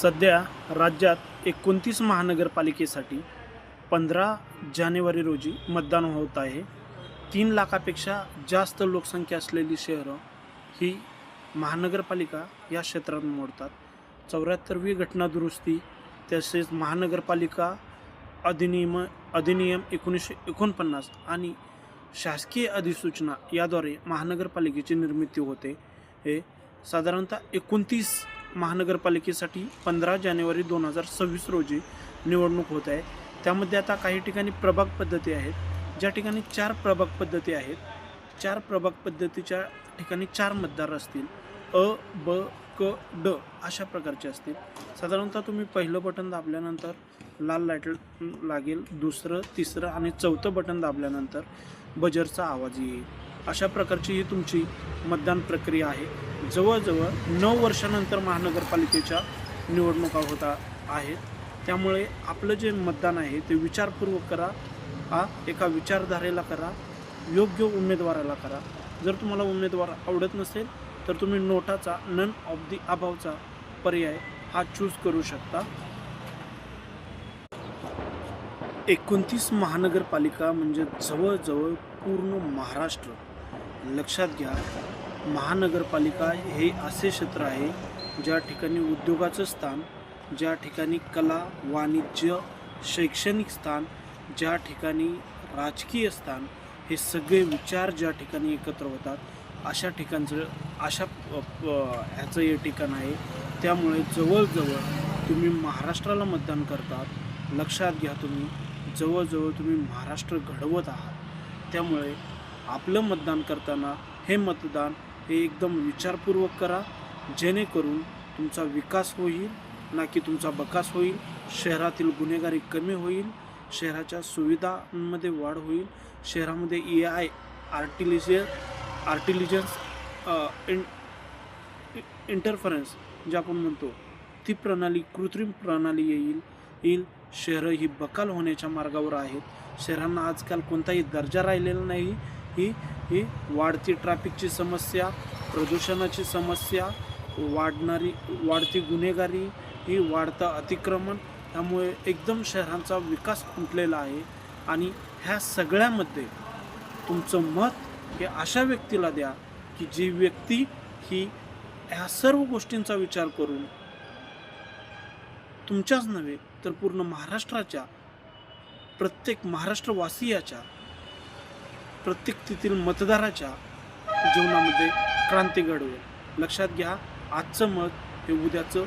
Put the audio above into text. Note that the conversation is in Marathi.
सध्या राज्यात 29 महानगरपालिकेसाठी 15 जानेवारी रोजी मतदान होत आहे. 3 लाखापेक्षा जास्त लोकसंख्या असलेली शहरं ही महानगरपालिका या क्षेत्रात मोडतात. 74वी घटनादुरुस्ती तसेच महानगरपालिका अधिनियम 1949 आणि शासकीय अधिसूचना याद्वारे महानगरपालिकेची निर्मिती होते. हे साधारणतः 29 महानगरपालिकेसाठी 15 जानेवारी 2026 रोजी निवडणूक होत आहे. त्यामध्ये आता काही ठिकाणी प्रभाग पद्धती आहेत. ज्या ठिकाणी 4 प्रभाग पद्धती आहेत, 4 प्रभाग पद्धतीच्या ठिकाणी 4 मतदार असतील. अ, ब, क, ड अशा प्रकारचे असतील. साधारणतः तुम्ही पहिलं बटन दाबल्यानंतर लाल लाईट लागेल, दुसरं, तिसरं आणि चौथं बटन दाबल्यानंतर बजरचा आवाज येईल. अशा प्रकारची ही तुमची मतदान प्रक्रिया आहे. जवळजवळ 9 वर्षानंतर महानगरपालिकेच्या निवडणुका होत आहेत. त्यामुळे आपलं जे मतदान आहे ते विचारपूर्वक करा, एका विचारधारेला करा, योग्य उमेदवाराला करा. जर तुम्हाला उमेदवार आवडत नसेल तर तुम्ही नोटाचा नन ऑफ दी अबावचा पर्याय हा चूज करू शकता. 29 महानगरपालिका म्हणजे जवळजवळ पूर्ण महाराष्ट्र. लक्षात घ्या, महानगरपालिका हे असे क्षेत्र आहे ज्या ठिकाणी उद्योगाचं स्थान, ज्या ठिकाणी कला, वाणिज्य, शैक्षणिक स्थान, ज्या ठिकाणी राजकीय स्थान, हे सगळे विचार ज्या ठिकाणी एकत्र होतात अशा ठिकाणचं ह्याचं हे ठिकाण आहे. त्यामुळे जवळजवळ तुम्ही महाराष्ट्राला मतदान करतात. लक्षात घ्या, जवळजवळ तुम्ही महाराष्ट्र घडवत आहात. त्यामुळे आपलं मतदान करताना हे मतदान हे एकदम विचारपूर्वक करा, जेणेकरून तुमचा विकास होईल ना की तुमचा बकास होईल. शहरातील गुन्हेगारी कमी होईल, शहराच्या सुविधांमध्ये वाढ होईल, शहरामध्ये AI आर्टिलिजन्स इंटरफरन्स जे आपण म्हणतो ती प्रणाली, कृत्रिम प्रणाली येईल. शहरं ही बकाल होण्याच्या मार्गावर आहेत. शहरांना आजकाल कोणताही दर्जा राहिलेला नाही. ही वाढती ट्रॅफिकची समस्या, प्रदूषणाची समस्या, वाढती गुन्हेगारी, ही वाढतं अतिक्रमण, त्यामुळे एकदम शहरांचा विकास खुंटलेला आहे. आणि ह्या सगळ्यामध्ये तुमचं मत हे अशा व्यक्तीला द्या की जी व्यक्ती ही ह्या सर्व गोष्टींचा विचार करून तुमच्याच नव्हे तर पूर्ण महाराष्ट्राच्या, प्रत्येक महाराष्ट्रवासियाच्या, प्रत्येक तेथील मतदाराच्या जीवनामध्ये क्रांती घडवेल. लक्षात घ्या, आजचं मत हे उद्याचं